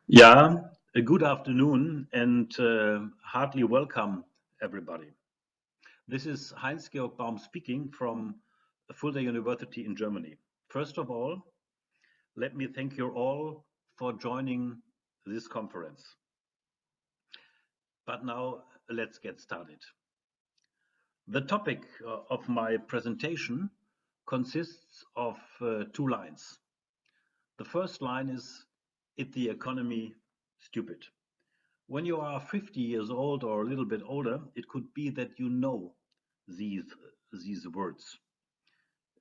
Yeah, a good afternoon and heartily welcome, everybody. This is Heinz Georg Baum speaking from Fulda University in Germany. First of all, let me thank you all for joining this conference. But now let's get started. The topic of my presentation consists of two lines. The first line is, "Is the economy stupid?" When you are 50 years old or a little bit older, it could be that you know these words.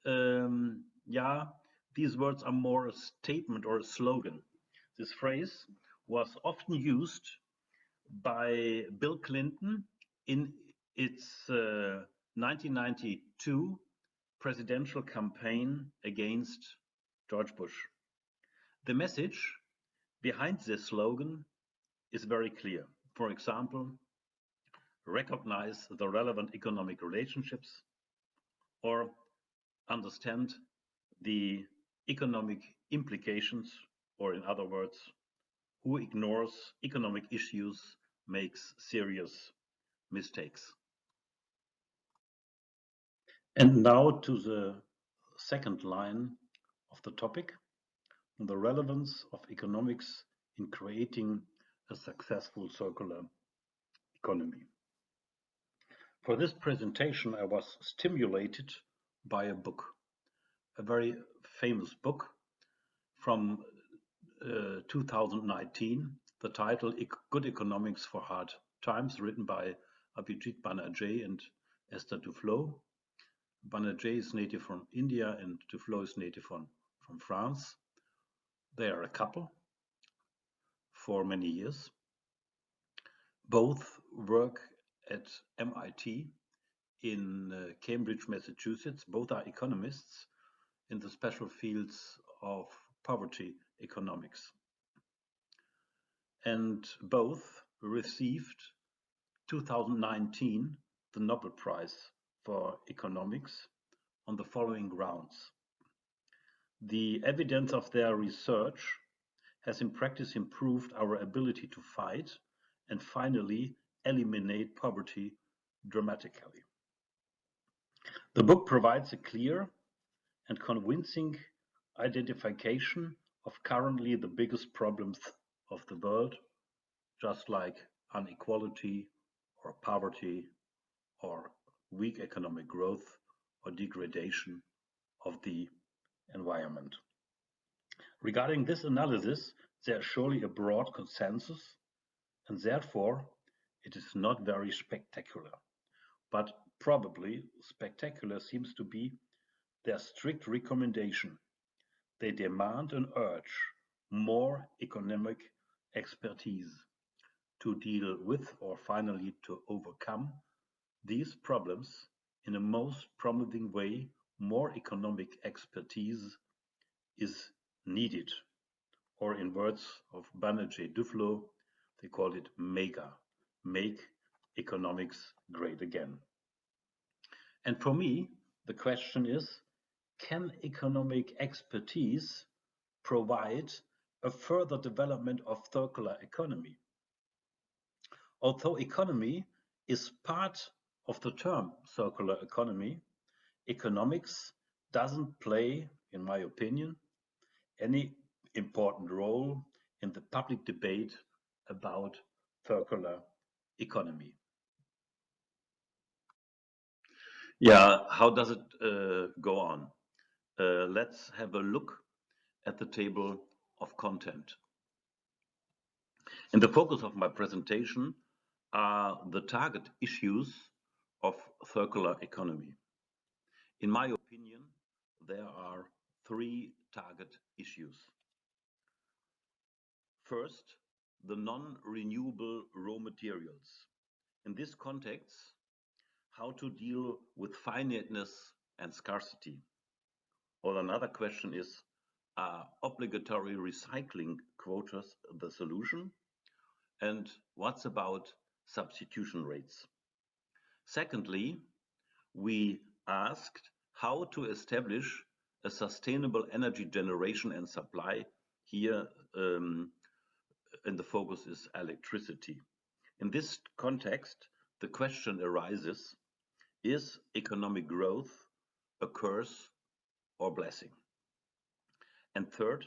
Yeah, these words are more a statement or a slogan. This phrase was often used by Bill Clinton in its 1992 presidential campaign against George Bush. The message behind this slogan is very clear. For example, recognize the relevant economic relationships, or understand the economic implications, or in other words, who ignores economic issues makes serious mistakes. And now to the second line of the topic, the relevance of economics in creating a successful circular economy. For this presentation, I was stimulated by a book, a very famous book from 2019, the title Good Economics for Hard Times, written by Abhijit Banerjee and Esther Duflo. Banerjee is native from India and Duflo is native from France. They are a couple for many years. Both work at MIT in Cambridge, Massachusetts. Both are economists in the special fields of poverty economics. And both received 2019 the Nobel Prize for Economics on the following grounds. The evidence of their research has in practice improved our ability to fight and finally eliminate poverty dramatically. The book provides a clear and convincing identification of currently the biggest problems of the world, just like inequality or poverty or weak economic growth or degradation of the environment. Regarding this analysis, there is surely a broad consensus, and therefore it is not very spectacular. But probably spectacular seems to be their strict recommendation. They demand and urge more economic expertise to deal with or finally to overcome these problems in a most promising way. More economic expertise is needed, or in words of Banerjee Duflo, they call it MEGA, make economics great again. And for me, the question is, can economic expertise provide a further development of circular economy? Although economy is part of the term circular economy, economics doesn't play, in my opinion, any important role in the public debate about circular economy. Yeah, how does it go on? Let's have a look at the table of content. In the focus of my presentation are the target issues of circular economy. In my opinion, there are three target issues. First, the non-renewable raw materials. In this context, how to deal with finiteness and scarcity. Or another question is, are obligatory recycling quotas the solution? And what's about substitution rates? Secondly, we asked how to establish a sustainable energy generation and supply. Here, in the focus is electricity. In this context, the question arises, is economic growth a curse or blessing? And third,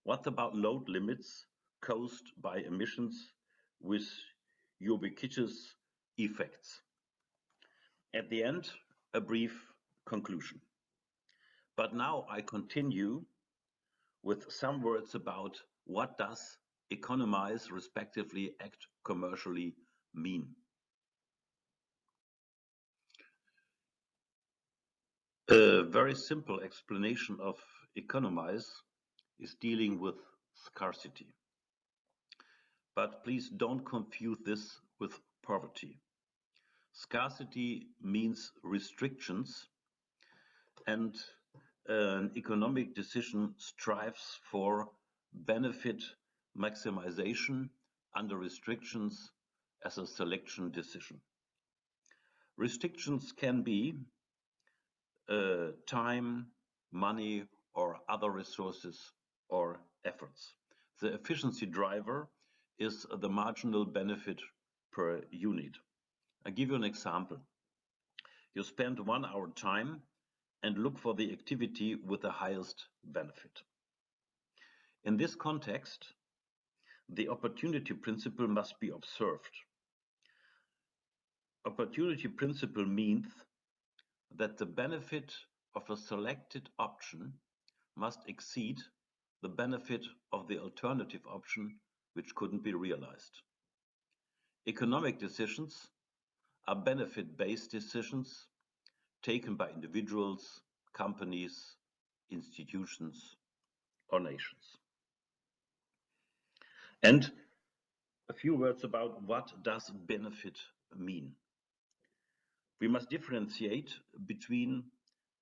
what about load limits caused by emissions with ubiquitous effects? At the end, a brief conclusion. But now I continue with some words about what does economize, respectively act commercially mean. A very simple explanation of economize is dealing with scarcity. But please don't confuse this with poverty. Scarcity means restrictions, and an economic decision strives for benefit maximization under restrictions as a selection decision. Restrictions can be time, money, or other resources or efforts. The efficiency driver is the marginal benefit per unit. I give you an example. You spend 1 hour time and look for the activity with the highest benefit. In this context, the opportunity principle must be observed. Opportunity principle means that the benefit of a selected option must exceed the benefit of the alternative option which couldn't be realized. Economic decisions are benefit-based decisions taken by individuals, companies, institutions, or nations. And a few words about what does benefit mean. We must differentiate between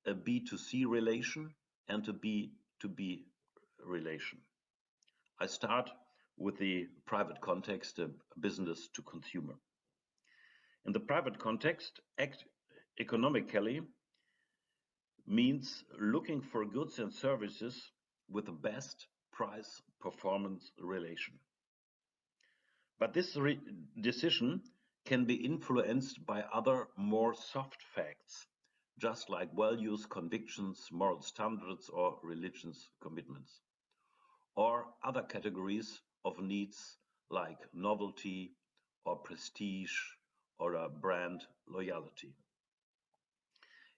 a B2C relation and a B2B relation. I start with the private context, business to consumer. In the private context, act economically means looking for goods and services with the best price performance relation. But this decision can be influenced by other more soft facts, just like values, convictions, moral standards, or religious commitments, or other categories of needs like novelty or prestige or a brand loyalty.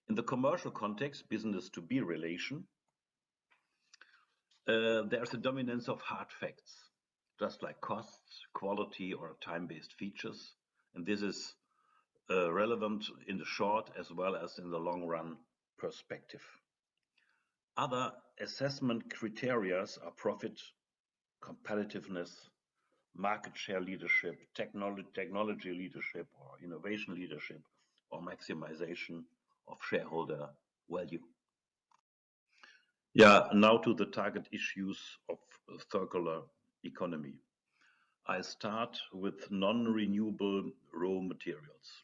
In the commercial context, business to B relation, there's a dominance of hard facts, just like costs, quality, or time-based features. And this is relevant in the short as well as in the long run perspective. Other assessment criteria are profit, competitiveness, market share leadership, technology leadership, or innovation leadership, or maximization of shareholder value. Yeah, now to the target issues of circular economy. I start with non-renewable raw materials.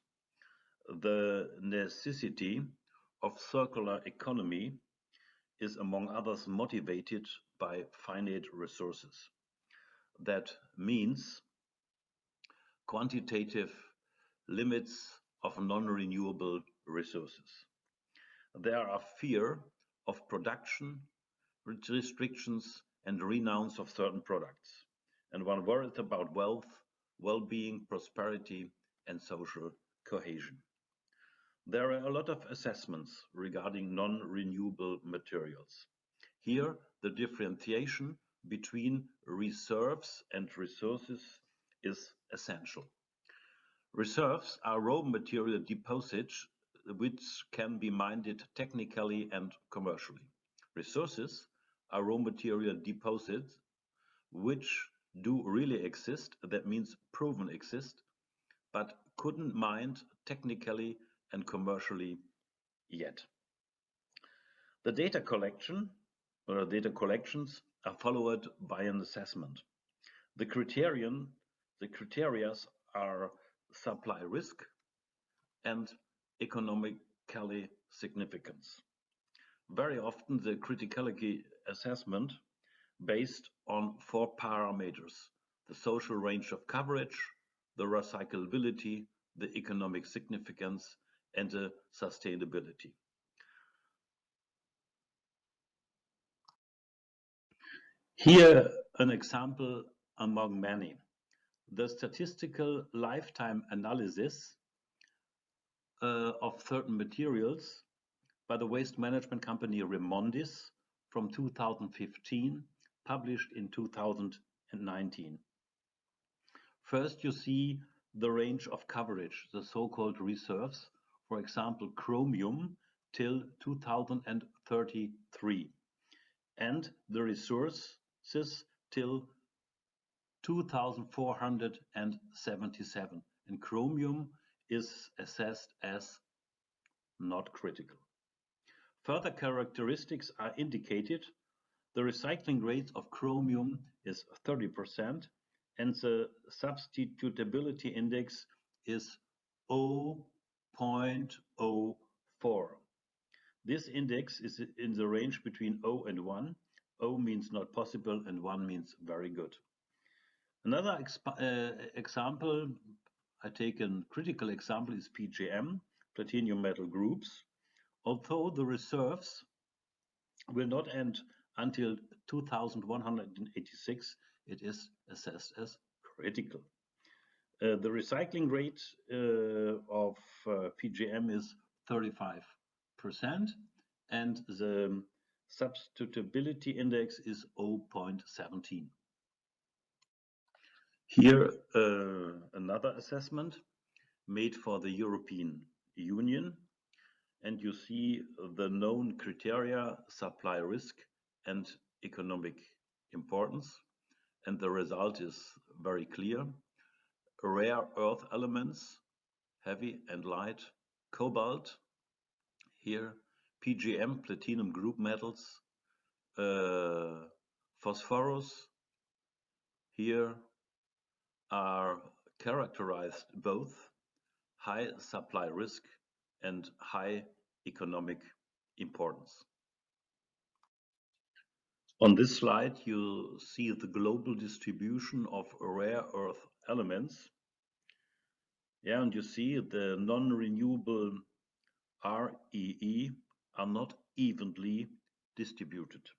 The necessity of circular economy is, among others, motivated by finite resources. That means quantitative limits of non-renewable resources. There are fear of production, restrictions, and renounce of certain products. And one worried about wealth, well-being, prosperity, and social cohesion. There are a lot of assessments regarding non-renewable materials. Here, the differentiation between reserves and resources is essential. Reserves are raw material deposits which can be mined technically and commercially. Resources are raw material deposits which do really exist, that means proven exist, but couldn't mined technically and commercially yet. The data collection or data collections are followed by an assessment. The criteria are supply risk and economically significance. Very often the criticality assessment based on 4 parameters. the social range of coverage, the recyclability, the economic significance, and the sustainability. Here, an example among many. The statistical lifetime analysis of certain materials by the waste management company Remondis from 2015, published in 2019. First, you see the range of coverage, the so-called reserves, for example, chromium till 2033, and the resources till 2477. And chromium is assessed as not critical. Further characteristics are indicated. The recycling rate of chromium is 30%, and the substitutability index is 0.04. This index is in the range between 0 and 1. 0 means not possible, and 1 means very good. Another example, I take a critical example, is PGM, platinum metal groups. Although the reserves will not end until 2186, it is assessed as critical. The recycling rate of PGM is 35%, and the substitutability index is 0.17. Here, another assessment made for the European Union, and you see the known criteria, supply risk and economic importance, and the result is very clear. Rare earth elements, heavy and light, cobalt, here PGM, platinum group metals, phosphorus, here are characterized both high supply risk and high economic importance. On this slide, you see the global distribution of rare earth elements. Yeah, and you see the non-renewable REE are not evenly distributed.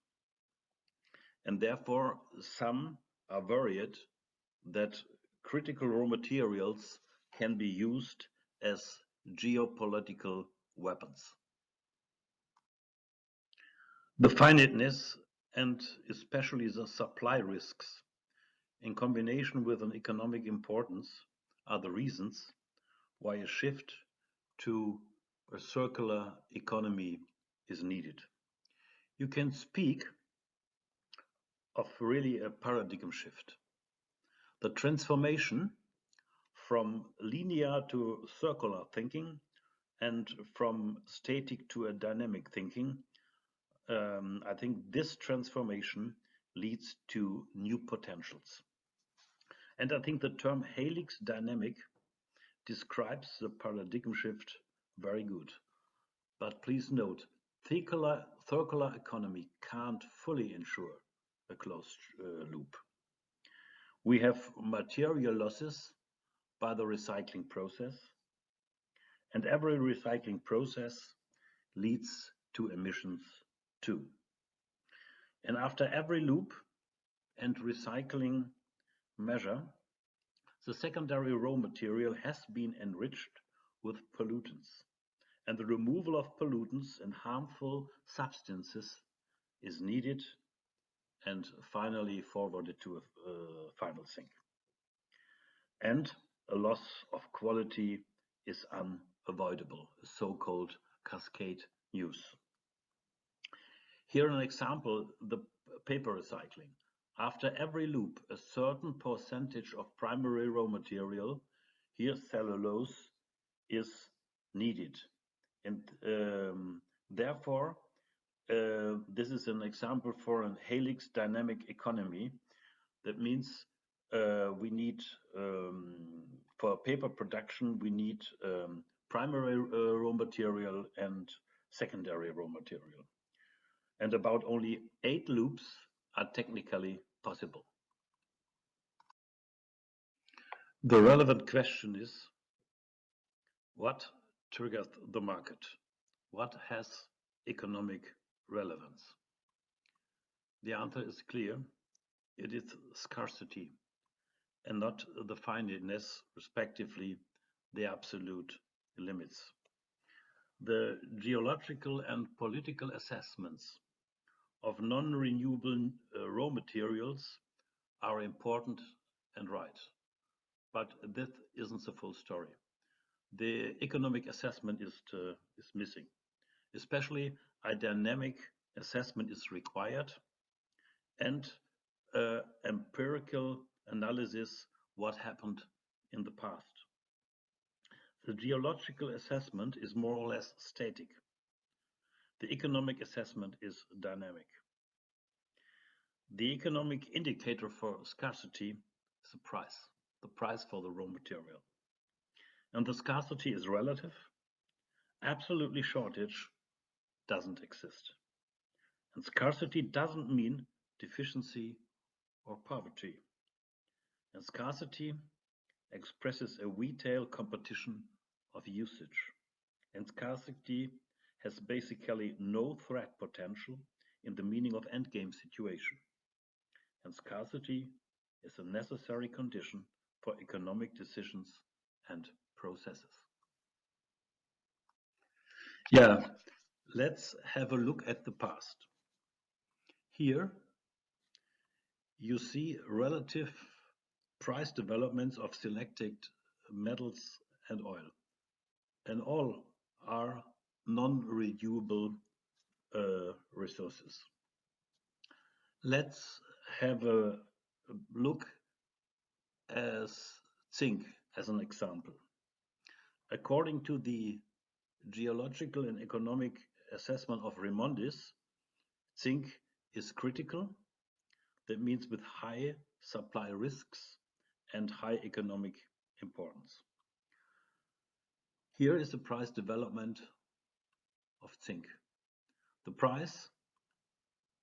And therefore, some are worried that critical raw materials can be used as geopolitical weapons. The finiteness and especially the supply risks in combination with an economic importance are the reasons why a shift to a circular economy is needed. You can speak of really a paradigm shift. The transformation from linear to circular thinking and from static to a dynamic thinking, I think this transformation leads to new potentials. And I think the term helix dynamic describes the paradigm shift very good. But please note, circular economy can't fully ensure a closed loop. We have material losses by the recycling process, and every recycling process leads to emissions too. And after every loop and recycling measure, the secondary raw material has been enriched with pollutants, and the removal of pollutants and harmful substances is needed and finally forwarded to a final sink. And a loss of quality is unavoidable, so-called cascade use. Here an example, the paper recycling. After every loop, a certain percentage of primary raw material, here cellulose, is needed. And therefore, this is an example for an helix dynamic economy. That means we need, for paper production, we need primary raw material and secondary raw material. And about only 8 loops are technically possible. The relevant question is, what triggers the market? What has economic relevance? The answer is clear. It is scarcity and not the finiteness, respectively, the absolute limits. The geological and political assessments of non-renewable raw materials are important and right, but this isn't the full story. The economic assessment is missing. Especially a dynamic assessment is required and empirical analysis what happened in the past. The geological assessment is more or less static. The economic assessment is dynamic. The economic indicator for scarcity is the price for the raw material. And the scarcity is relative. Absolutely shortage doesn't exist. And scarcity doesn't mean deficiency or poverty. And scarcity expresses a retail competition of usage. And scarcity has basically no threat potential in the meaning of endgame situation. And scarcity is a necessary condition for economic decisions and processes. Yeah, let's have a look at the past. Here you see relative price developments of selected metals and oil, and all are non-renewable resources. Let's have a look as zinc as an example. According to the geological and economic assessment of Remondis, zinc is critical. That means with high supply risks and high economic importance. Here is the price development of zinc.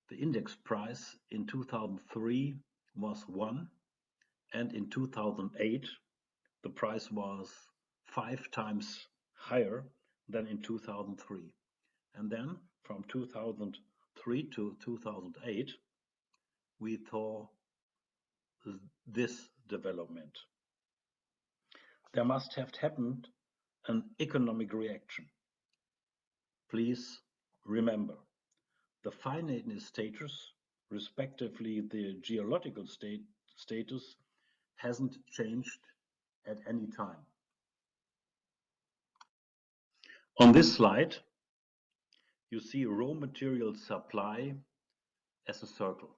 The index price in 2003 was 1, and in 2008 the price was 5 times higher than in 2003. And then from 2003 to 2008 we saw this development. There must have happened an economic reaction. Please remember, the finiteness status, respectively the geological status, hasn't changed at any time. On this slide, you see raw material supply as a circle.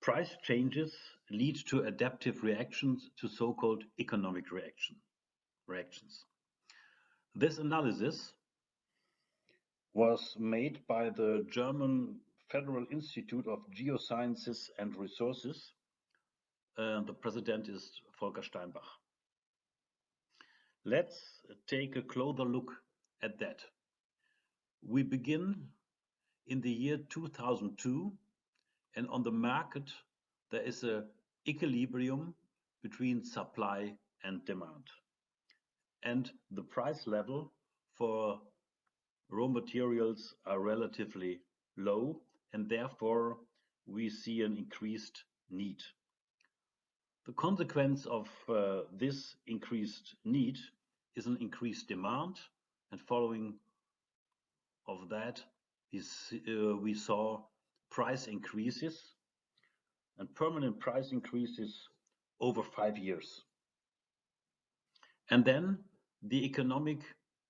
Price changes lead to adaptive reactions to so-called economic reactions. This analysis was made by the German Federal Institute of Geosciences and Resources. The president is Volker Steinbach. Let's take a closer look at that. We begin in the year 2002, and on the market there is an equilibrium between supply and demand. And the price level for raw materials are relatively low, and therefore we see an increased need. The consequence of this increased need is an increased demand, and following of that we saw price increases and permanent price increases over 5 years. And then the economic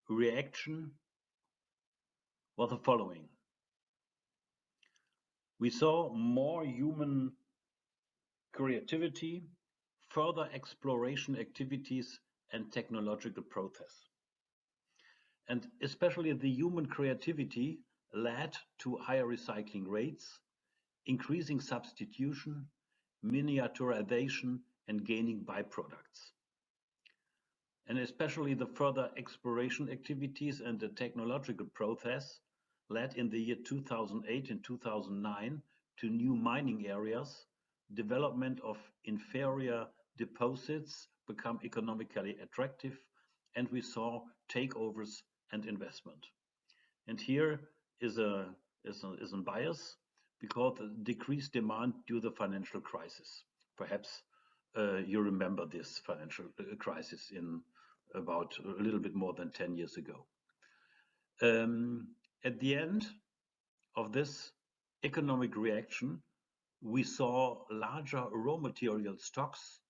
reaction was the following. We saw more human creativity, further exploration activities, and technological progress. And especially the human creativity led to higher recycling rates, increasing substitution, miniaturization, and gaining byproducts. And especially the further exploration activities and the technological process led in the year 2008 and 2009 to new mining areas, development of inferior deposits become economically attractive, and we saw takeovers and investment. And here is a bias because the decreased demand due to the financial crisis. Perhaps you remember this financial crisis in about a little bit more than 10 years ago. At the end of this economic reaction, we saw larger raw material stocks,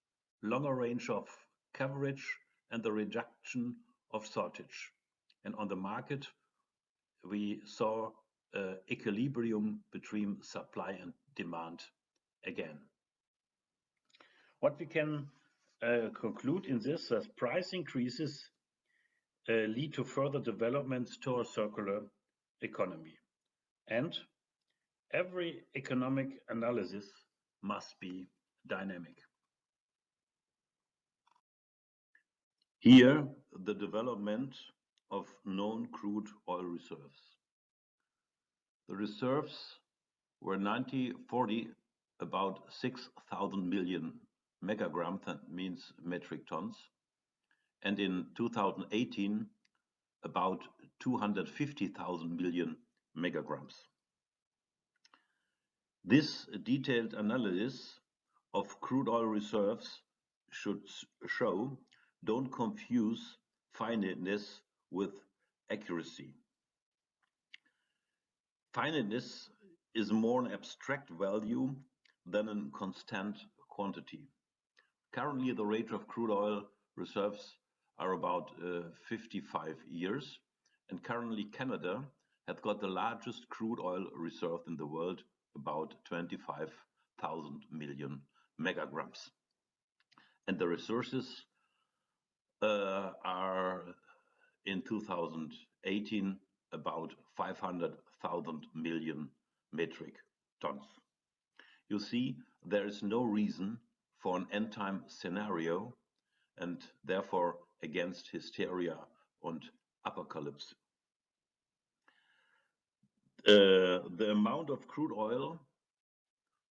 longer range of coverage, and the reduction of shortage. And on the market, we saw equilibrium between supply and demand again. What we can conclude in this is price increases lead to further developments to a circular economy. And every economic analysis must be dynamic. Here, the development of known crude oil reserves. The reserves were 1940 about 6,000 million megagrams, that means metric tons, and in 2018 about 250,000 million megagrams. This detailed analysis of crude oil reserves should show don't confuse finiteness with accuracy. Finiteness is more an abstract value than a constant quantity. Currently, the rate of crude oil reserves are about 55 years, and currently Canada has got the largest crude oil reserve in the world, about 25,000 million megagrams. And the resources are in 2018 about 500,000 million metric tons. You see, there is no reason for an end-time scenario and therefore against hysteria and apocalypse. The amount of crude oil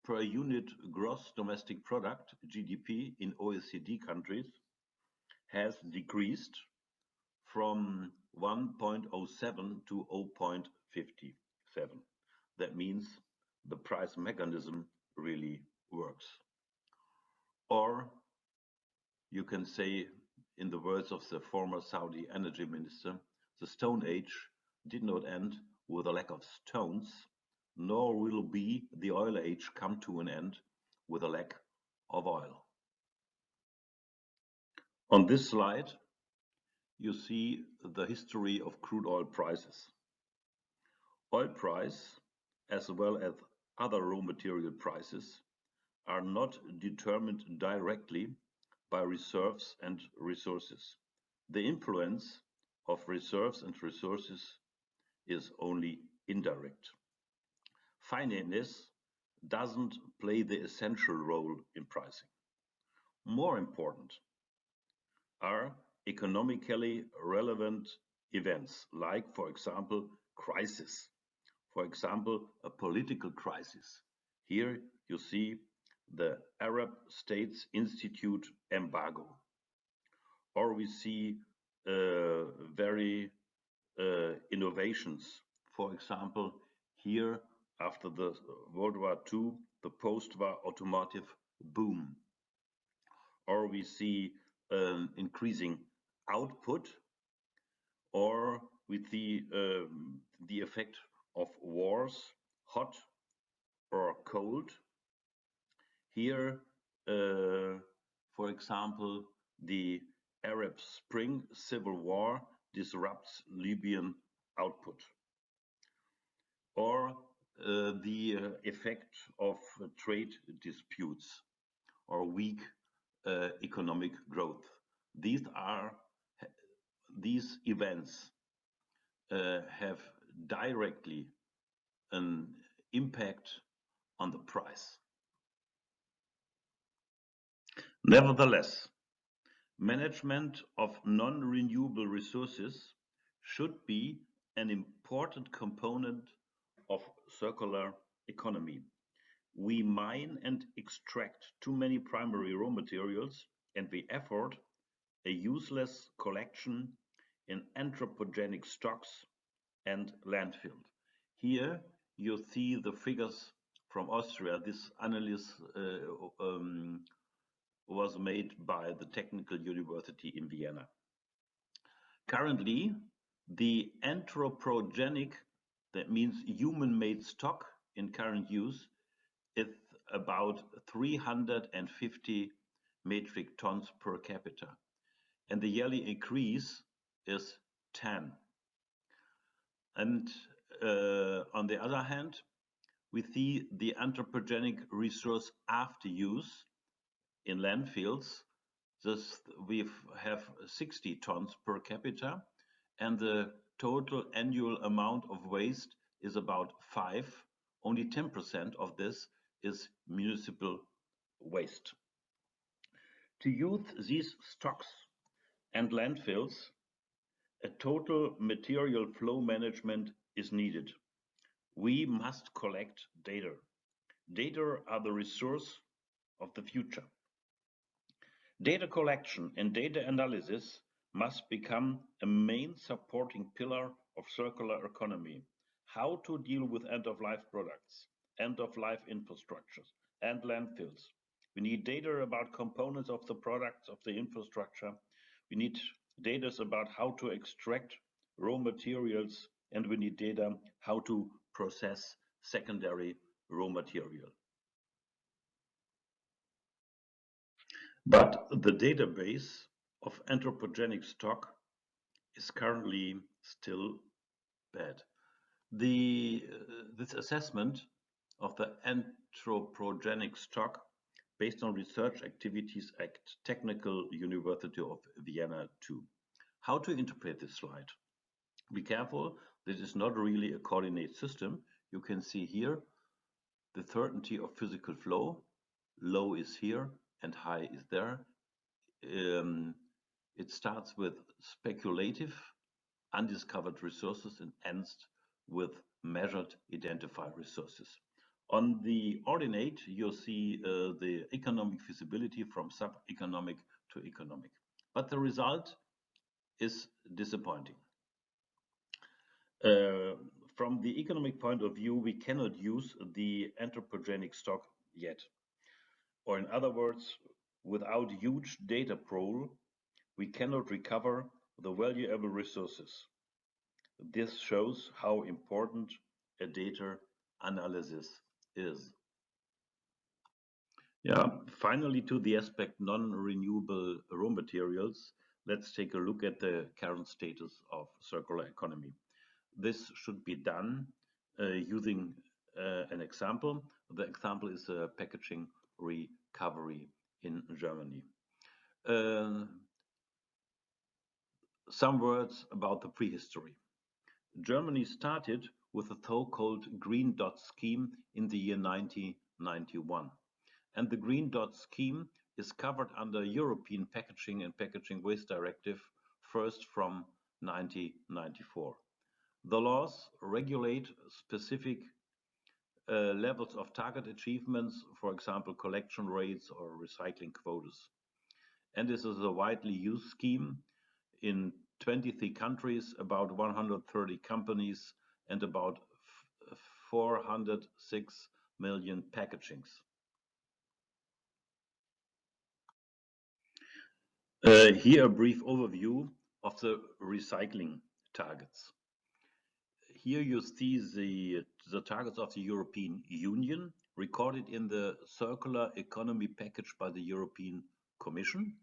per unit gross domestic product, GDP, in OECD countries has decreased from 1.07 to 0.57. That means the price mechanism really works. Or you can say, in the words of the former Saudi energy minister, the Stone Age did not end with a lack of stones, nor will be the oil age come to an end with a lack of oil. On this slide, you see the history of crude oil prices. Oil price, as well as other raw material prices, are not determined directly by reserves and resources. The influence of reserves and resources is only indirect. Finiteness doesn't play the essential role in pricing. More important are economically relevant events, like, for example, crisis. For example, a political crisis. Here you see the Arab States Institute embargo. Or we see very innovations. For example, here after the World War II, the post-war automotive boom. Or we see an increasing output, or we see the effect of wars, hot or cold. Here, for example, the Arab Spring civil war disrupts Libyan output. Or the effect of trade disputes or weak economic growth. These events have directly an impact on the price. Nevertheless, management of non-renewable resources should be an important component of circular economy. We mine and extract too many primary raw materials, and we afford a useless collection in anthropogenic stocks and landfills. Here you see the figures from Austria. This analysis was made by the Technical University in Vienna. Currently, the anthropogenic, that means human-made stock in current use, is about 350 metric tons per capita, and the yearly increase is 10. And on the other hand, we see the anthropogenic resource after use in landfills. This we have 60 tons per capita, and the total annual amount of waste is about 5. Only 10% of this is municipal waste. To use these stocks and landfills, a total material flow management is needed. We must collect data. Data are the resource of the future. Data collection and data analysis must become a main supporting pillar of circular economy. How to deal with end-of-life products, end-of-life infrastructures, and landfills. We need data about components of the products of the infrastructure. We need data about how to extract raw materials, and we need data how to process secondary raw material. But the database of anthropogenic stock is currently still bad. This assessment of the anthropogenic stock based on research activities at Technical University of Vienna too. How to interpret this slide? Be careful, this is not really a coordinate system. You can see here the certainty of physical flow. Low is here and high is there. It starts with speculative, undiscovered resources and ends with measured, identified resources. On the ordinate, you'll see the economic feasibility from sub-economic to economic. But the result is disappointing. From the economic point of view, we cannot use the anthropogenic stock yet. Or in other words, without huge data pool, we cannot recover the valuable resources. This shows how important a data analysis is. Yeah, finally to the aspect non-renewable raw materials, let's take a look at the current status of circular economy. This should be done using an example. The example is packaging recovery in Germany. Some words about the prehistory. Germany started with a so-called Green Dot scheme in the year 1991. And the Green Dot scheme is covered under European Packaging and Packaging Waste Directive, first from 1994. The laws regulate specific levels of target achievements, for example, collection rates or recycling quotas. And this is a widely used scheme in 23 countries, about 130 companies, and about 406 million packagings. Here a brief overview of the recycling targets. Here you see the targets of the European Union recorded in the circular economy package by the European Commission.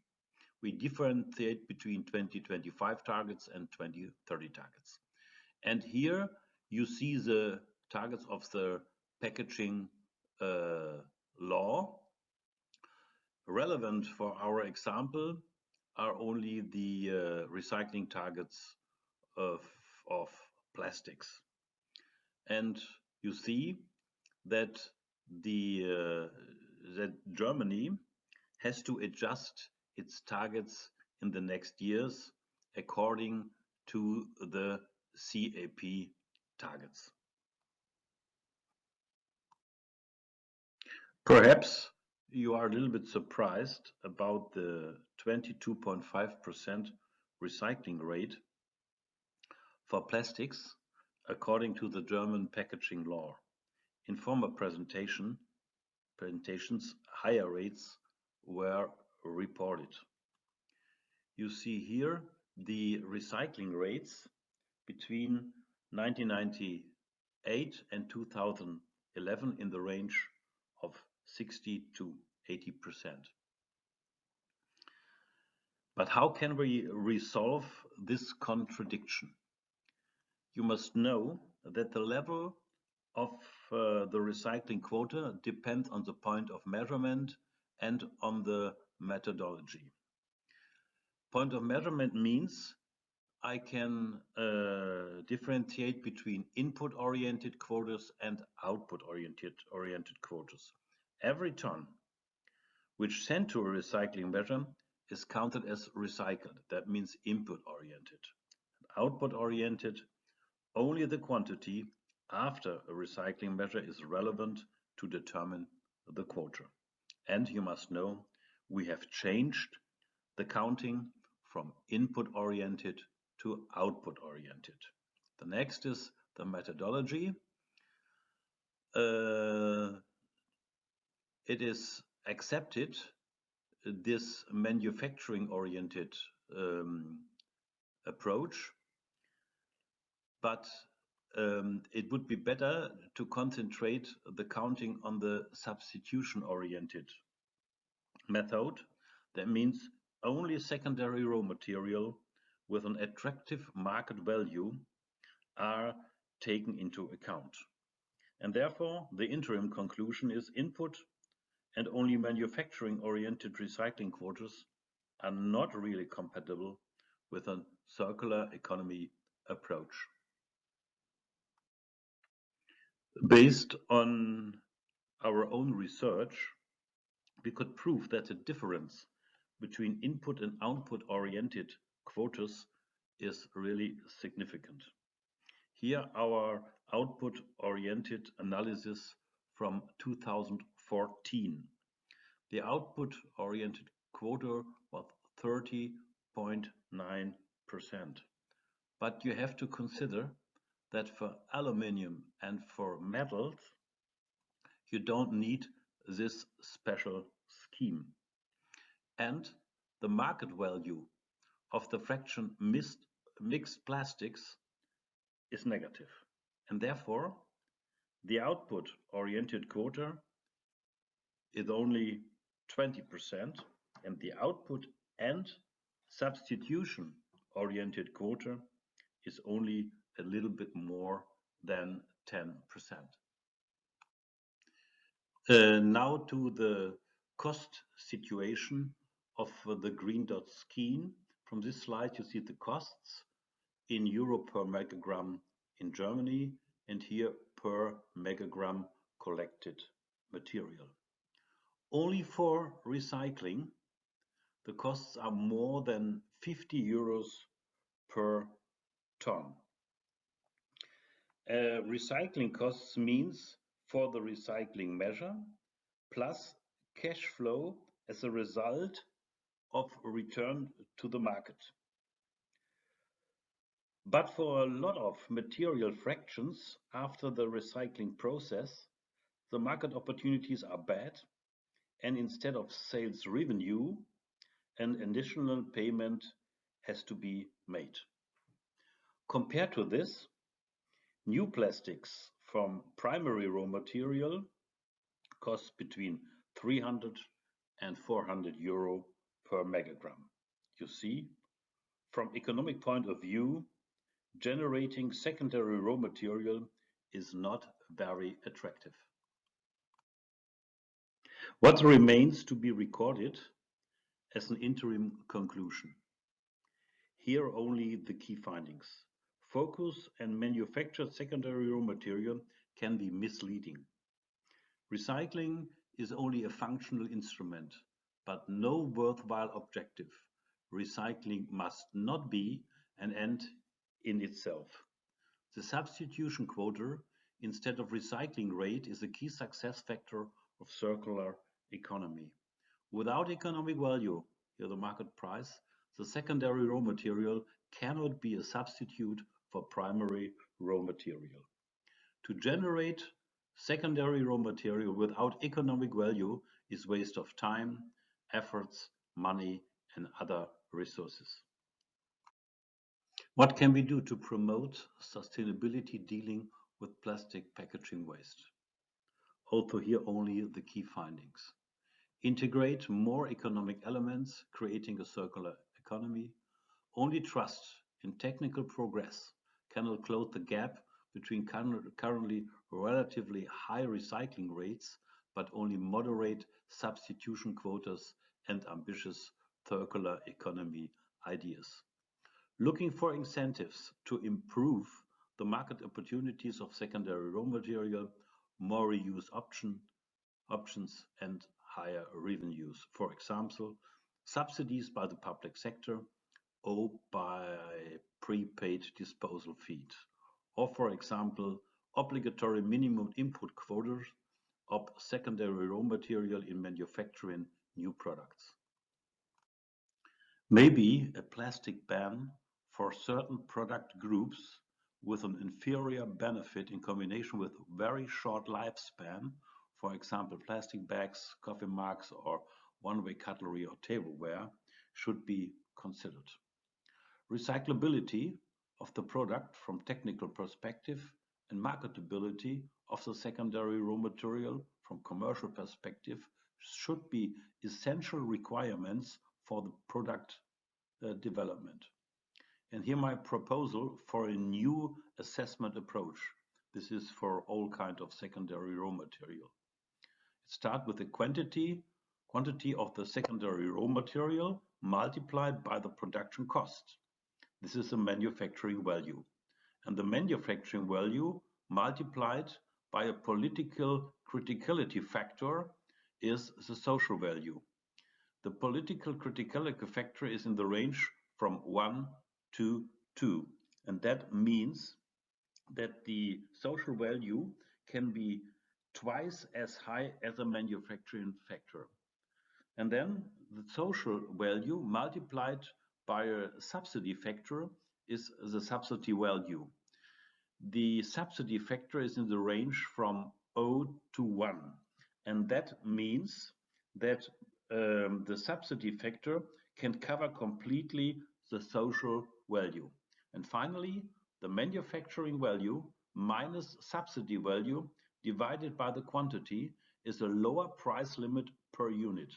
We differentiate between 2025 targets and 2030 targets. And here you see the targets of the packaging law. Relevant for our example are only the recycling targets of plastics. And you see that that Germany has to adjust its targets in the next years according to the CAP targets. Perhaps you are a little bit surprised about the 22.5% recycling rate for plastics according to the German packaging law. In former presentations, higher rates were reported. You see here the recycling rates between 1998 and 2011 in the range of 60 to 80%. But how can we resolve this contradiction? You must know that the level of the recycling quota depends on the point of measurement and on the methodology. Point of measurement means I can differentiate between input-oriented quotas and output-oriented quotas. Every ton which sent to a recycling measure is counted as recycled. That means input-oriented. Output-oriented, only the quantity after a recycling measure is relevant to determine the quota. And you must know we have changed the counting from input-oriented to output-oriented. The next is the methodology. It is accepted this manufacturing-oriented approach, but it would be better to concentrate the counting on the substitution-oriented method. That means only secondary raw material with an attractive market value are taken into account. And therefore, the interim conclusion is input and only manufacturing-oriented recycling quotas are not really compatible with a circular economy approach. Based on our own research, we could prove that the difference between input and output-oriented quotas is really significant. Here our output-oriented analysis from 2014. The output-oriented quota was 30.9%. But you have to consider that for aluminium and for metals, you don't need this special scheme. And the market value of the fraction mixed plastics is negative. And therefore, the output-oriented quota is only 20%, and the output and substitution-oriented quota is only a little bit more than 10%. Now to the cost situation of the green dot scheme. From this slide, you see the costs in euro per megagram in Germany, and here per megagram collected material. Only for recycling, the costs are more than 50 euros per ton. Recycling costs means for the recycling measure plus cash flow as a result of return to the market. But for a lot of material fractions after the recycling process, the market opportunities are bad, and instead of sales revenue, an additional payment has to be made. Compared to this, new plastics from primary raw material cost between 300 and 400 euro per megagram. You see, from economic point of view, generating secondary raw material is not very attractive. What remains to be recorded as an interim conclusion? Here only the key findings. Focus and manufactured secondary raw material can be misleading. Recycling is only a functional instrument, but no worthwhile objective. Recycling must not be an end in itself. The substitution quota instead of recycling rate is a key success factor of circular economy. Without economic value, here the market price, the secondary raw material cannot be a substitute for primary raw material. To generate secondary raw material without economic value is waste of time, efforts, money, and other resources. What can we do to promote sustainability dealing with plastic packaging waste? Also here only the key findings. Integrate more economic elements, creating a circular economy. Only trust in technical progress cannot close the gap between currently relatively high recycling rates, but only moderate substitution quotas and ambitious circular economy ideas. Looking for incentives to improve the market opportunities of secondary raw material, more reuse options and higher revenues. For example, subsidies by the public sector or by prepaid disposal fees. Or for example, obligatory minimum input quotas of secondary raw material in manufacturing new products. Maybe a plastic ban for certain product groups with an inferior benefit in combination with very short lifespan, for example, plastic bags, coffee mugs, or one-way cutlery or tableware, should be considered. Recyclability of the product from technical perspective and marketability of the secondary raw material from commercial perspective should be essential requirements for the product development. And here my proposal for a new assessment approach. This is for all kinds of secondary raw material. Start with the quantity of the secondary raw material multiplied by the production cost. This is the manufacturing value. And the manufacturing value multiplied by a political criticality factor is the social value. The political criticality factor is in the range from 1 to 2. And that means that the social value can be twice as high as a manufacturing factor. And then the social value multiplied by a subsidy factor is the subsidy value. The subsidy factor is in the range from 0 to 1. And that means that the subsidy factor can cover completely the social value. And finally, the manufacturing value minus subsidy value divided by the quantity is a lower price limit per unit.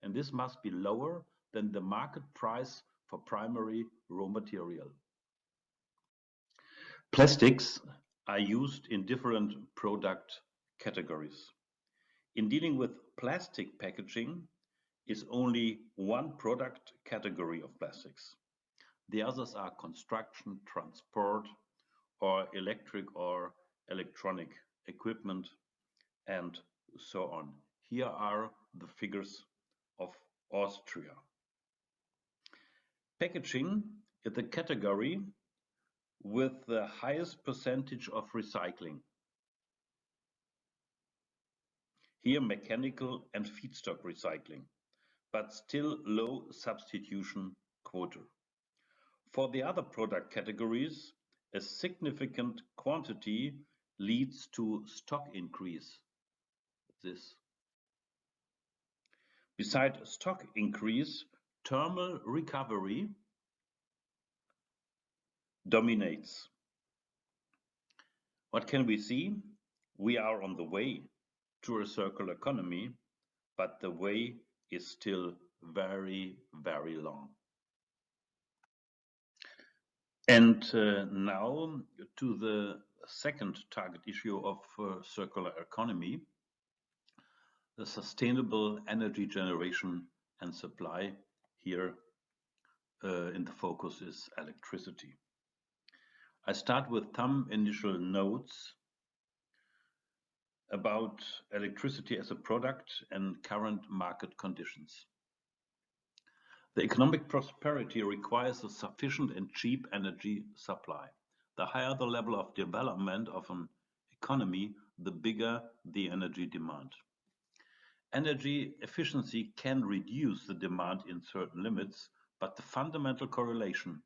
And this must be lower than the market price for primary raw material. Plastics are used in different product categories. In dealing with plastic packaging is only one product category of plastics. The others are construction, transport, or electric or electronic equipment, and so on. Here are the figures of Austria. Packaging is the category with the highest percentage of recycling. Here mechanical and feedstock recycling, but still low substitution quota. For the other product categories, a significant quantity leads to stock increase. Beside stock increase, thermal recovery dominates. What can we see? We are on the way to a circular economy, but the way is still very, very long. And now to the second target issue of circular economy, the sustainable energy generation and supply. Here in the focus is electricity. I start with some initial notes about electricity as a product and current market conditions. The economic prosperity requires a sufficient and cheap energy supply. The higher the level of development of an economy, the bigger the energy demand. Energy efficiency can reduce the demand in certain limits, but the fundamental correlation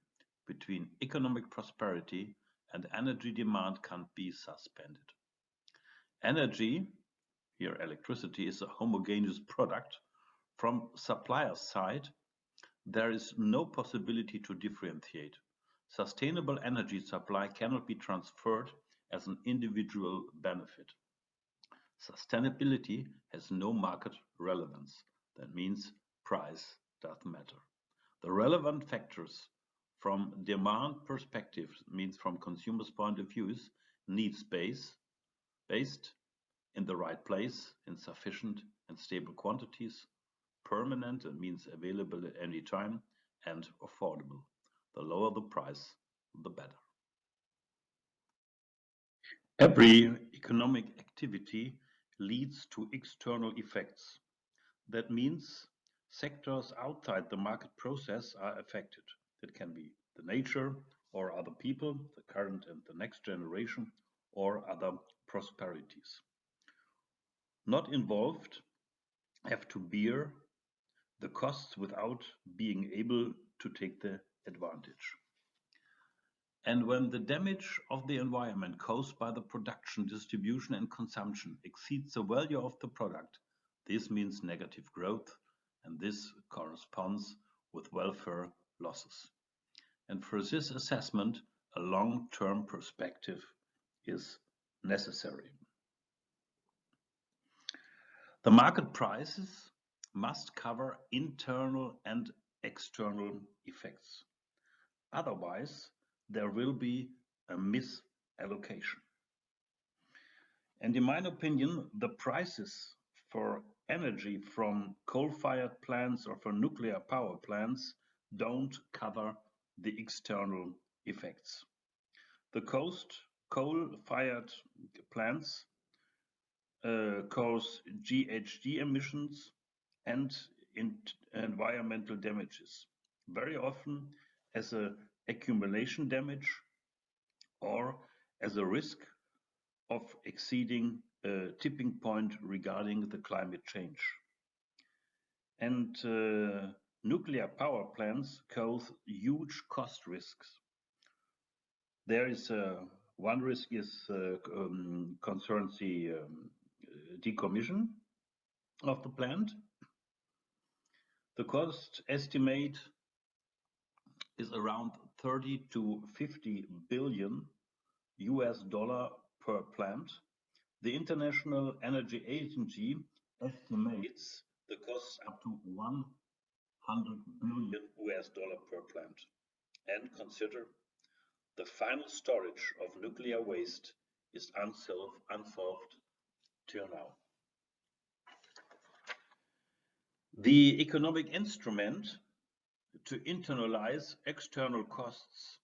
between economic prosperity and energy demand can't be suspended. Energy, here electricity, is a homogeneous product. From supplier side, there is no possibility to differentiate. Sustainable energy supply cannot be transferred as an individual benefit. Sustainability has no market relevance. That means price doesn't matter. The relevant factors from demand perspective, means from consumers' point of view, need space based in the right place in sufficient and stable quantities, permanent, it means available at any time, and affordable. The lower the price, the better. Every economic activity leads to external effects. That means sectors outside the market process are affected. It can be the nature or other people, the current and the next generation, or other prosperities. Not involved have to bear the costs without being able to take the advantage. And when the damage of the environment caused by the production, distribution, and consumption exceeds the value of the product, this means negative growth, and this corresponds with welfare losses. And for this assessment, a long-term perspective is necessary. The market prices must cover internal and external effects. Otherwise, there will be a misallocation. And in my opinion, the prices for energy from coal-fired plants or for nuclear power plants don't cover the external effects. The coal-fired plants cause GHG emissions and environmental damages, very often as an accumulation damage or as a risk of exceeding a tipping point regarding the climate change. And nuclear power plants cause huge cost risks. There is one risk concerns the decommission of the plant. The cost estimate is around 30 to 50 billion US dollar per plant. The International Energy Agency estimates the costs up to 100 billion US dollar per plant. And consider the final storage of nuclear waste is unsolved till now. The economic instrument to internalize external costs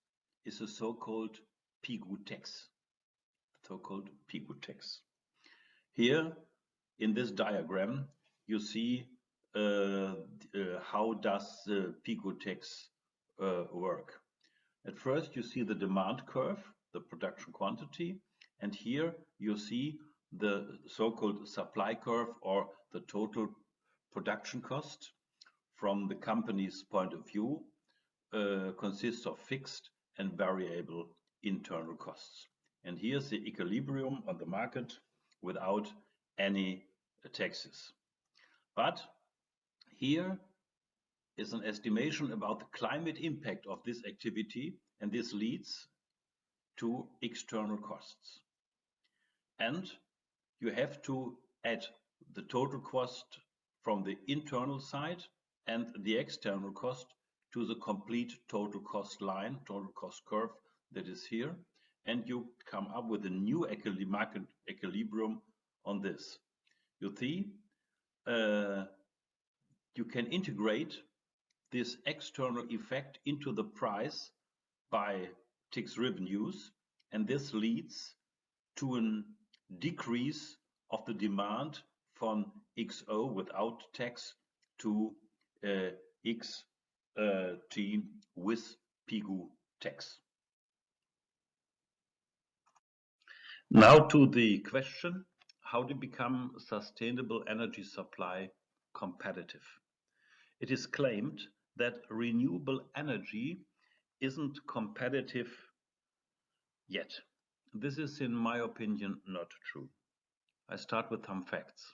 is a so-called PIGU tax. Here in this diagram you see how does the PIGU tax work. At first you see the demand curve, the production quantity, and here you see the so-called supply curve or the total production cost from the company's point of view consists of fixed and variable internal costs. And here's the equilibrium on the market without any taxes. But here is an estimation about the climate impact of this activity, and this leads to external costs. And you have to add the total cost from the internal side and the external cost to the complete total cost line, total cost curve that is here, and you come up with a new market equilibrium on this. You see, you can integrate this external effect into the price by tax revenues, and this leads to a decrease of the demand from XO without tax to XT with PIGU tax. Now to the question, how to become sustainable energy supply competitive. It is claimed that renewable energy isn't competitive yet. This is, in my opinion, not true. I start with some facts.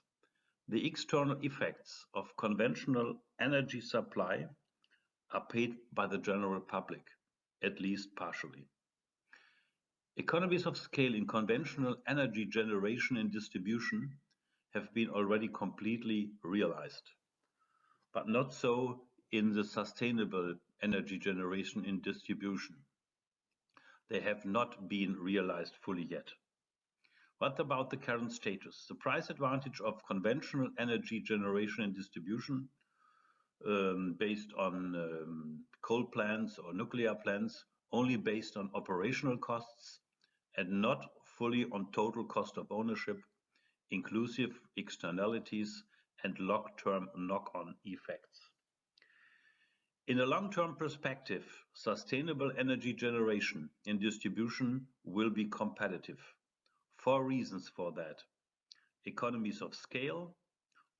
The external effects of conventional energy supply are paid by the general public, at least partially. Economies of scale in conventional energy generation and distribution have been already completely realized, but not so in the sustainable energy generation and distribution. They have not been realized fully yet. What about the current status? The price advantage of conventional energy generation and distribution based on coal plants or nuclear plants, only based on operational costs and not fully on total cost of ownership, inclusive externalities and long-term knock-on effects. In a long-term perspective, sustainable energy generation and distribution will be competitive. 4 reasons for that: economies of scale,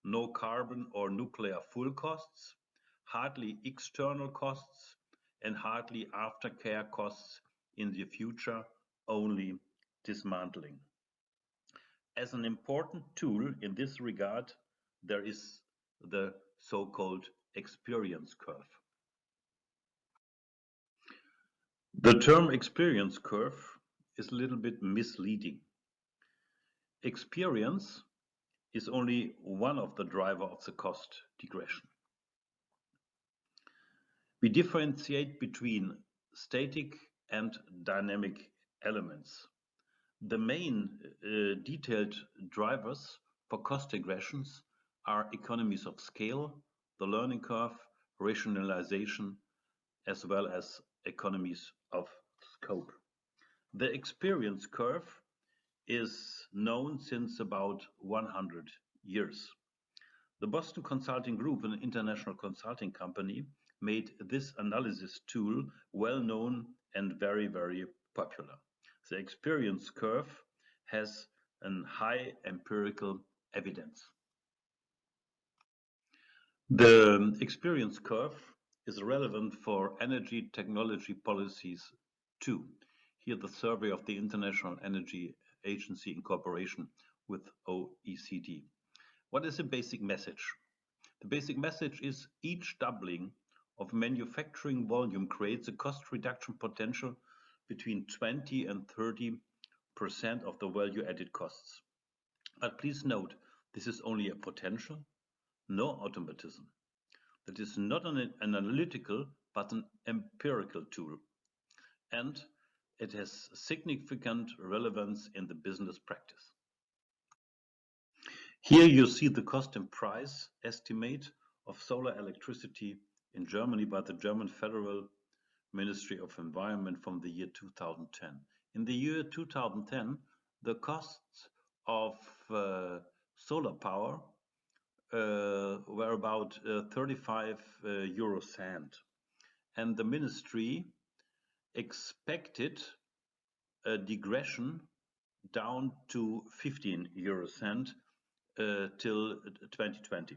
no carbon or nuclear fuel costs, hardly external costs, and hardly aftercare costs in the future, only dismantling. As an important tool in this regard, there is the so-called experience curve. The term experience curve is a little bit misleading. Experience is only one of the drivers of the cost digression. We differentiate between static and dynamic elements. The main detailed drivers for cost regressions are economies of scale, the learning curve, rationalization, as well as economies of scope. The experience curve is known since about 100 years. The Boston Consulting Group, an international consulting company, made this analysis tool well known and very, very popular. The experience curve has a high empirical evidence. The experience curve is relevant for energy technology policies too. Here the survey of the International Energy Agency in cooperation with OECD. What is the basic message? The basic message is each doubling of manufacturing volume creates a cost reduction potential between 20 and 30% of the value added costs. But please note, this is only a potential, no automatism. That is not an analytical, but an empirical tool. And it has significant relevance in the business practice. Here you see the cost and price estimate of solar electricity in Germany by the German Federal Ministry of Environment from the year 2010. In the year 2010, the costs of solar power were about 35 euro cent, and the ministry expected a digression down to 15 euro cent till 2020.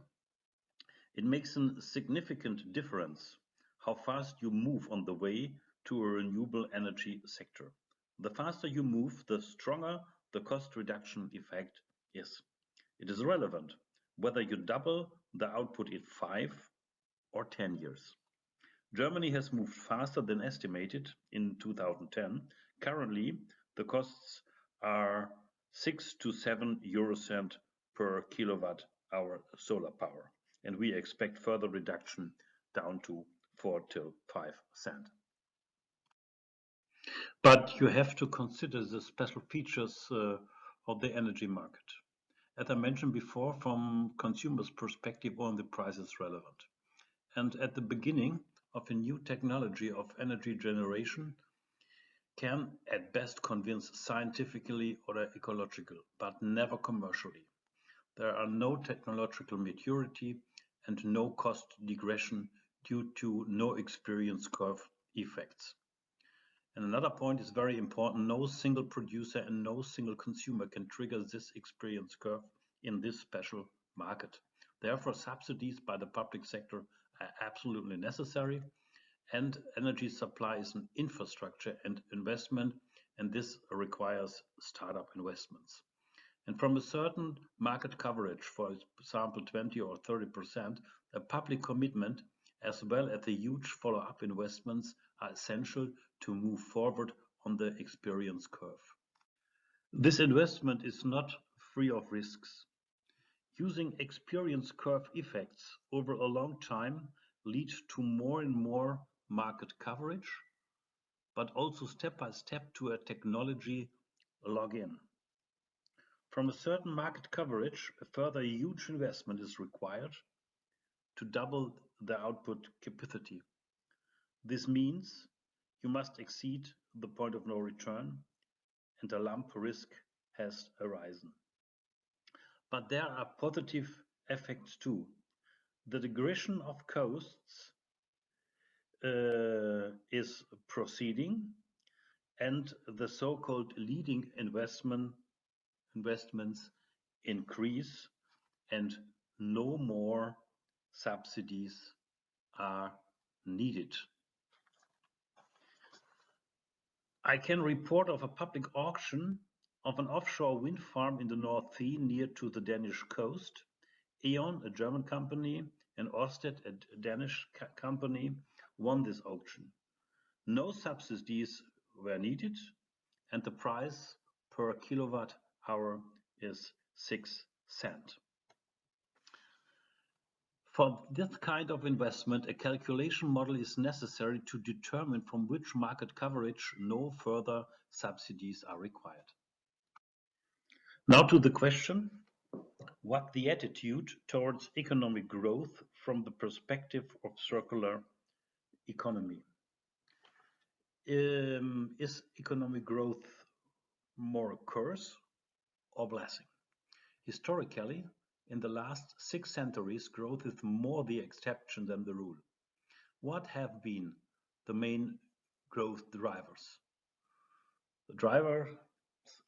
It makes a significant difference how fast you move on the way to a renewable energy sector. The faster you move, the stronger the cost reduction effect is. It is relevant whether you double the output in 5 or 10 years. Germany has moved faster than estimated in 2010. Currently, the costs are 6 to 7 euro cent per kilowatt hour solar power, and we expect further reduction down to 4 to 5 cent. But you have to consider the special features of the energy market. As I mentioned before, from consumers' perspective, only the price is relevant. And at the beginning of a new technology of energy generation can at best convince scientifically or ecological, but never commercially. There are no technological maturity and no cost digression due to no experience curve effects. And another point is very important. No single producer and no single consumer can trigger this experience curve in this special market. Therefore, subsidies by the public sector are absolutely necessary. And energy supply is an infrastructure and investment, and this requires startup investments. And from a certain market coverage, for example, 20 or 30%, a public commitment as well as the huge follow-up investments are essential to move forward on the experience curve. This investment is not free of risks. Using experience curve effects over a long time leads to more and more market coverage, but also step by step to a technology login. From a certain market coverage, a further huge investment is required to double the output capacity. This means you must exceed the point of no return and a lump risk has arisen. But there are positive effects too. The degradation of costs is proceeding, and the so-called leading investments increase, and no more subsidies are needed. I can report of a public auction of an offshore wind farm in the North Sea near to the Danish coast. E.ON, a German company, and Ørsted, a Danish company, won this auction. No subsidies were needed, and the price per kilowatt hour is 6 cents. For this kind of investment, a calculation model is necessary to determine from which market coverage no further subsidies are required. Now to the question, what the attitude towards economic growth from the perspective of circular economy. Is economic growth more a curse or blessing? Historically, in the last 6 centuries, growth is more the exception than the rule. What have been the main growth drivers? The drivers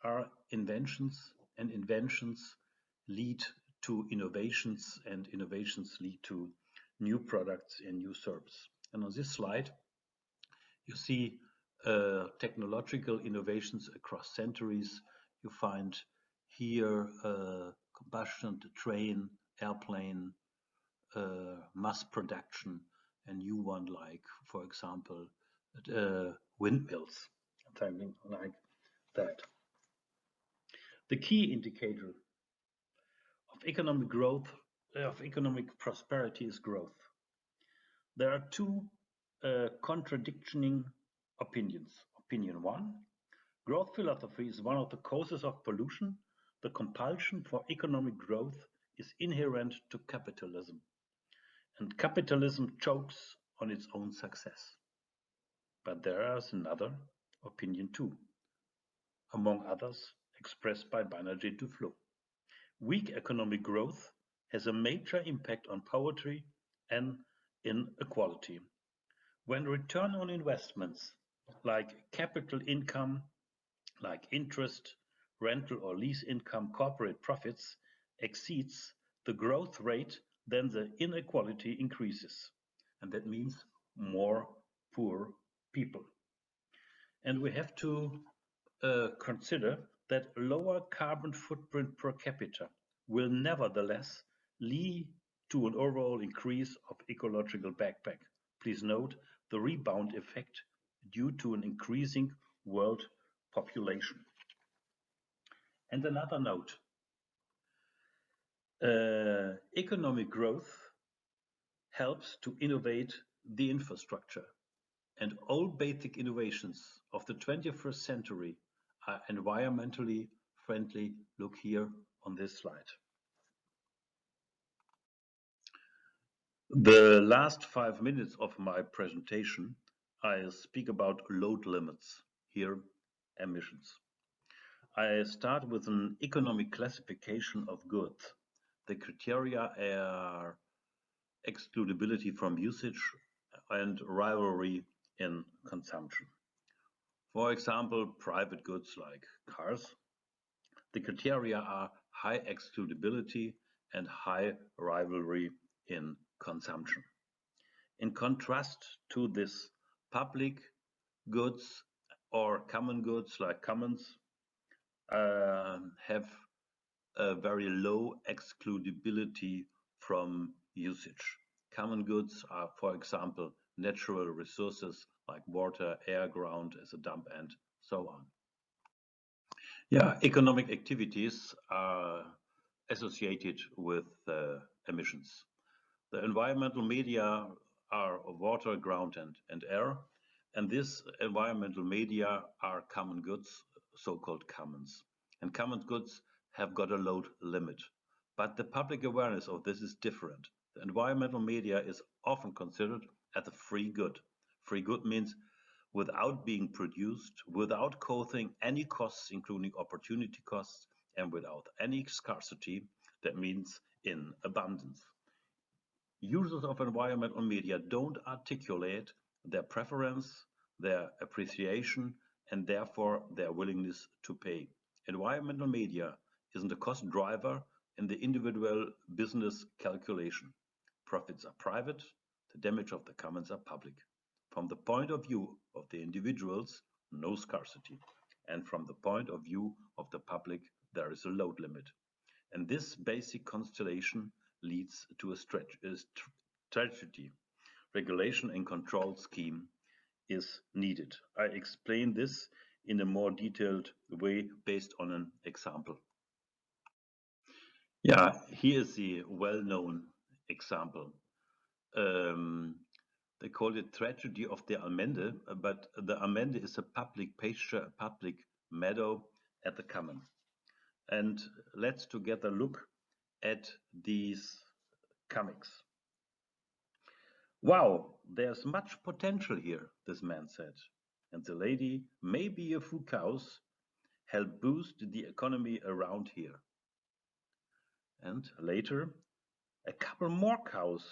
are inventions, and inventions lead to innovations, and innovations lead to new products and new services. And on this slide, you see technological innovations across centuries. You find here combustion, the train, airplane, mass production, a new one like, for example, windmills, something like that. The key indicator of economic growth, of economic prosperity is growth. There are two contradicting opinions. Opinion one, growth philosophy is one of the causes of pollution. The compulsion for economic growth is inherent to capitalism, and capitalism chokes on its own success. But there is another opinion too, among others expressed by Banerjee Duflo. Weak economic growth has a major impact on poverty and inequality. When return on investments like capital income, like interest, rental or lease income, corporate profits exceeds the growth rate, then the inequality increases. And that means more poor people. And we have to consider that lower carbon footprint per capita will nevertheless lead to an overall increase of ecological backpack. Please note the rebound effect due to an increasing world population. And another note, economic growth helps to innovate the infrastructure, and all basic innovations of the 21st century are environmentally friendly. Look here on this slide. The last 5 minutes of my presentation, I speak about load limits, here emissions. I start with an economic classification of goods. The criteria are excludability from usage and rivalry in consumption. For example, private goods like cars. The criteria are high excludability and high rivalry in consumption. In contrast to this, public goods or common goods like commons have a very low excludability from usage. Common goods are, for example, natural resources like water, air, ground as a dump, and so on. Yeah, economic activities are associated with emissions. The environmental media are water, ground, and air. And these environmental media are common goods, so-called commons. And common goods have got a load limit. But the public awareness of this is different. The environmental media is often considered as a free good. Free good means without being produced, without causing any costs, including opportunity costs, and without any scarcity. That means in abundance. Users of environmental media don't articulate their preference, their appreciation, and therefore their willingness to pay. Environmental media isn't a cost driver in the individual business calculation. Profits are private, the damage of the commons are public. From the point of view of the individuals, no scarcity. And from the point of view of the public, there is a load limit. And this basic constellation leads to a tragedy. Regulation and control scheme is needed. I explain this in a more detailed way based on an example. Yeah, here is the well-known example. They call it tragedy of the Allmende, but the Allmende is a public pasture, a public meadow at the common. And let's together look at these comics. Wow, there's much potential here, this man said. And the lady, maybe a few cows, help boost the economy around here. And later, a couple more cows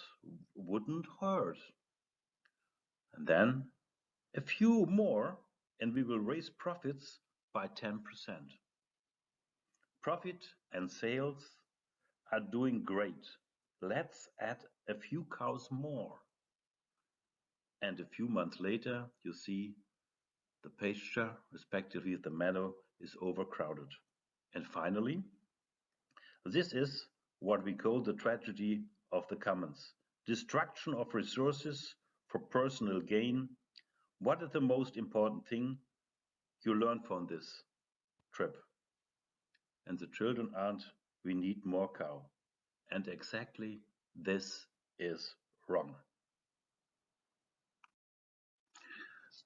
wouldn't hurt. And then a few more, and we will raise profits by 10%. Profit and sales are doing great. Let's add a few cows more. And a few months later, you see the pasture, respectively the meadow, is overcrowded. And finally, this is what we call the tragedy of the commons. Destruction of resources for personal gain. What is the most important thing you learn from this trip? And the children aren't, we need more cow. And exactly this is wrong.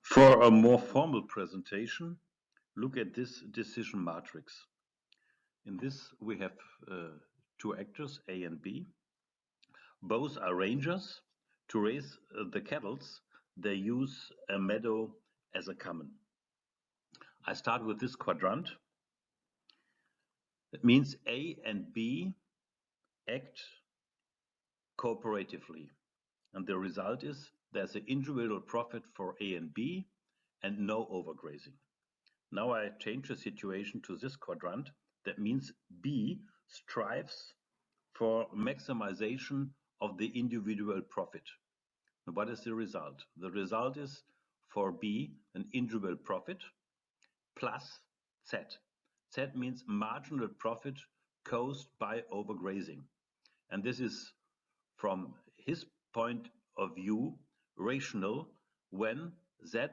For a more formal presentation, look at this decision matrix. In this, we have two actors, A and B. Both are rangers. To raise the cattle, they use a meadow as a common. I start with this quadrant. That means A and B act cooperatively. And the result is there's an individual profit for A and B and no overgrazing. Now I change the situation to this quadrant. That means B strives for maximization of the individual profit. And what is the result? The result is for B an individual profit plus Z. Z means marginal profit caused by overgrazing. And this is from his point of view rational when Z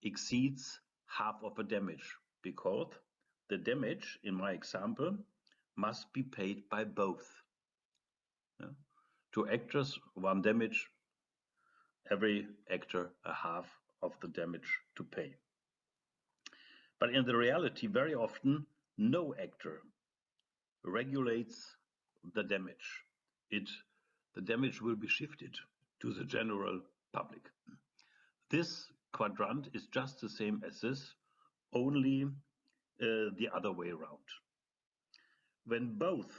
exceeds half of a damage, because the damage in my example must be paid by both. Yeah. Two actors, one damage, every actor a half of the damage to pay. But in the reality, very often, no actor regulates the damage. The damage will be shifted to the general public. This quadrant is just the same as this, only the other way around. When both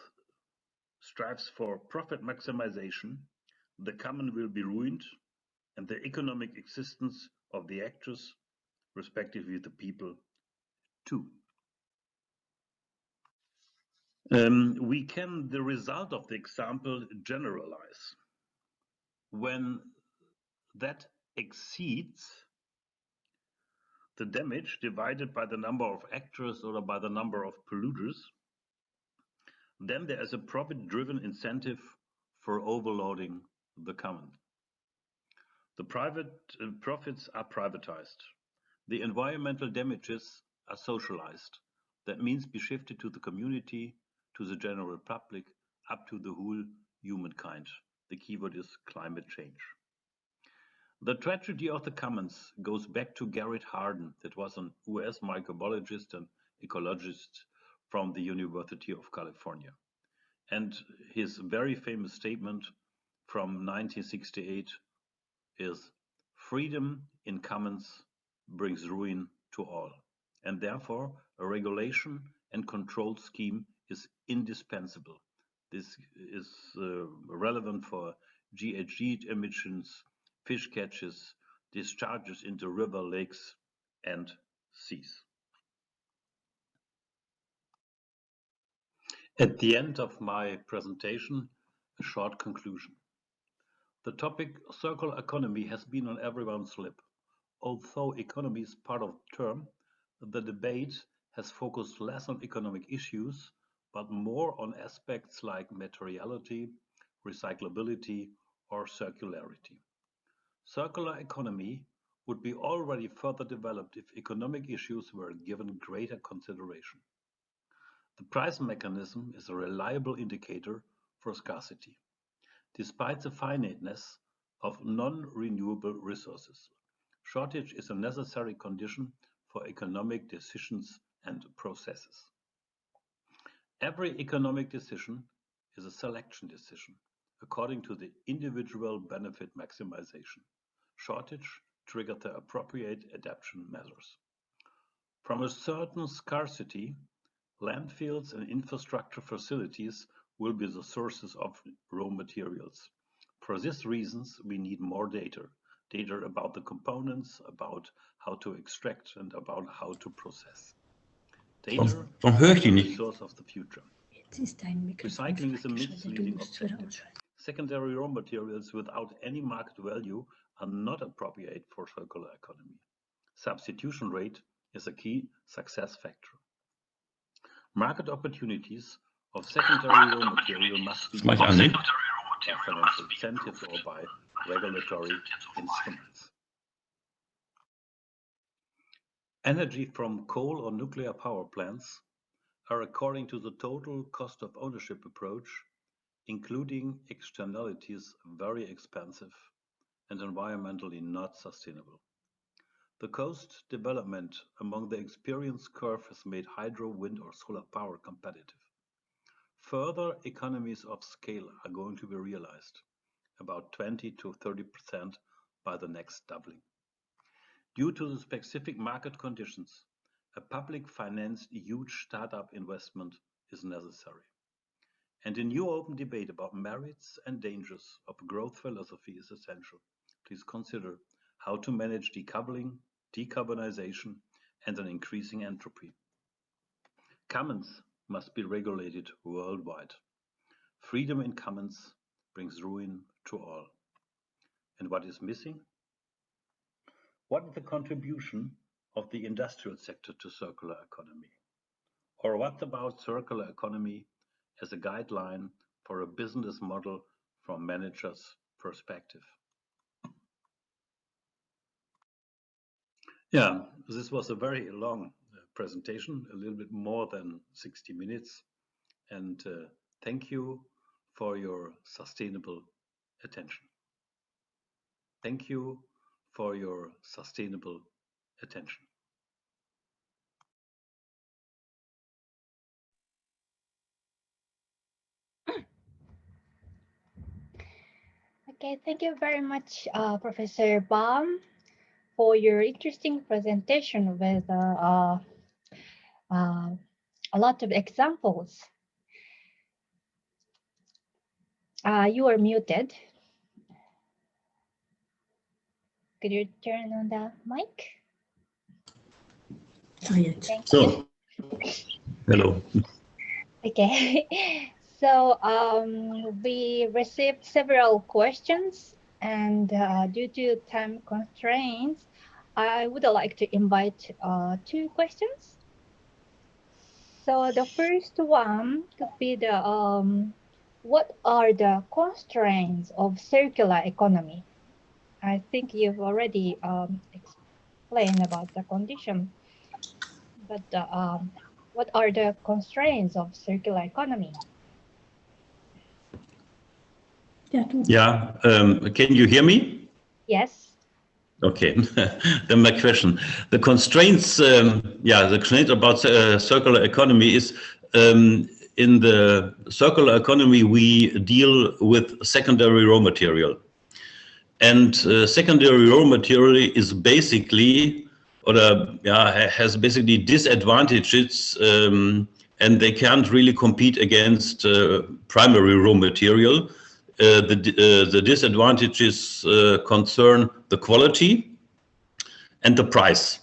strives for profit maximization, the common will be ruined and the economic existence of the actors respectively the people too. We can the result of the example generalize. When that exceeds the damage divided by the number of actors or by the number of polluters, then there is a profit-driven incentive for overloading the common. The private profits are privatized. The environmental damages are socialized. That means be shifted to the community, to the general public, up to the whole humankind. The keyword is climate change. The tragedy of the commons goes back to Garrett Hardin, that was an US microbiologist and ecologist from the University of California. And his very famous statement from 1968 is, "Freedom in commons brings ruin to all." And therefore, a regulation and control scheme is indispensable. This is relevant for GHG emissions, fish catches, discharges into river, lakes, and seas. At the end of my presentation, a short conclusion. The topic circular economy has been on everyone's lip. Although economy is part of the term, the debate has focused less on economic issues, but more on aspects like materiality, recyclability, or circularity. Circular economy would be already further developed if economic issues were given greater consideration. The price mechanism is a reliable indicator for scarcity, despite the finiteness of non-renewable resources. Shortage is a necessary condition for economic decisions and processes. Every economic decision is a selection decision, according to the individual benefit maximization. Shortage triggered the appropriate adaptation measures. From a certain scarcity, landfills and infrastructure facilities will be the sources of raw materials. For these reasons, we need more data about the components, about how to extract, and about how to process. Data is the resource of the future. Recycling is a misleading objective. Secondary raw materials without any market value are not appropriate for circular economy. Substitution rate is a key success factor. Market opportunities of secondary raw material must be by financial incentives or by regulatory instruments. Energy from coal or nuclear power plants are, according to the total cost of ownership approach, including externalities, very expensive and environmentally not sustainable. The cost development among the experience curve has made hydro, wind, or solar power competitive. Further economies of scale are going to be realized, about 20 to 30% by the next doubling. Due to the specific market conditions, a public-financed huge startup investment is necessary. And a new open debate about merits and dangers of growth philosophy is essential. Please consider how to manage decoupling, decarbonization, and an increasing entropy. Commons must be regulated worldwide. Freedom in commons brings ruin to all. And what is missing? What is the contribution of the industrial sector to circular economy? Or what about circular economy as a guideline for a business model from managers' perspective? Yeah, this was a very long presentation, a little bit more than 60 minutes. And thank you for your sustainable attention. Thank you for your sustainable attention. Okay, thank you very much, Professor Baum, for your interesting presentation with a lot of examples. You are muted. Could you turn on the mic? Thank So, you. hello. Okay. So we received several questions, and due to time constraints, I would like to invite two questions. So the first one could be the what are the constraints of circular economy? I think you've already explained about the condition, but what are the constraints of circular economy? Yeah, can you hear me? Yes. Okay, then my question. The constraints, the constraint about circular economy is in the circular economy, we deal with secondary raw material. And secondary raw material is basically, has basically disadvantages, and they can't really compete against primary raw material. The disadvantages concern the quality and the price,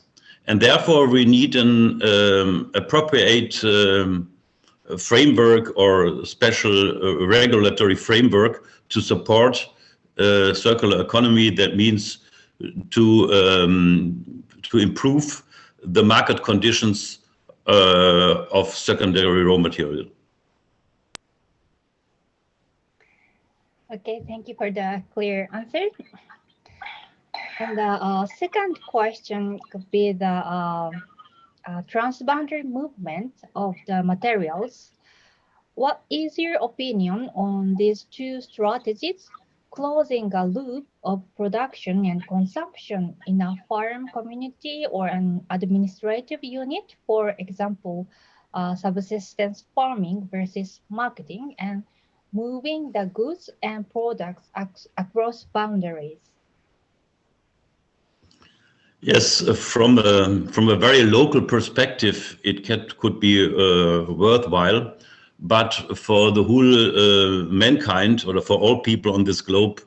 and therefore we need an appropriate framework or special regulatory framework to support circular economy. That means to improve the market conditions of secondary raw material. Okay, thank you for the clear answer. And the second question could be the transboundary movement of the materials. What is your opinion on these two strategies, closing a loop of production and consumption in a farm community or an administrative unit, for example, subsistence farming versus marketing, and moving the goods and products across boundaries? Yes, from a very local perspective, it could be worthwhile, but for the whole mankind or for all people on this globe,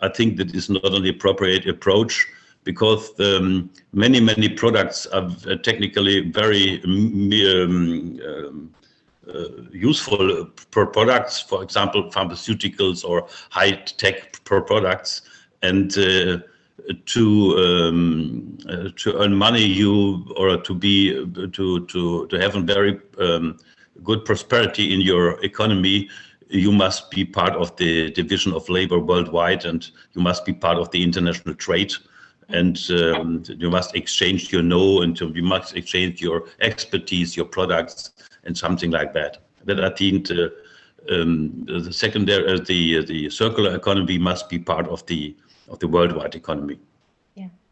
I think that is not an appropriate approach, because many products are technically very useful products. For example, pharmaceuticals or high-tech products, and to earn money, to have a very good prosperity in your economy, you must be part of the division of labor worldwide, and you must be part of the international trade, and you must exchange your know, and you must exchange your expertise, your products, and something like that. That I think the secondary, the circular economy must be part of the worldwide economy. Yeah,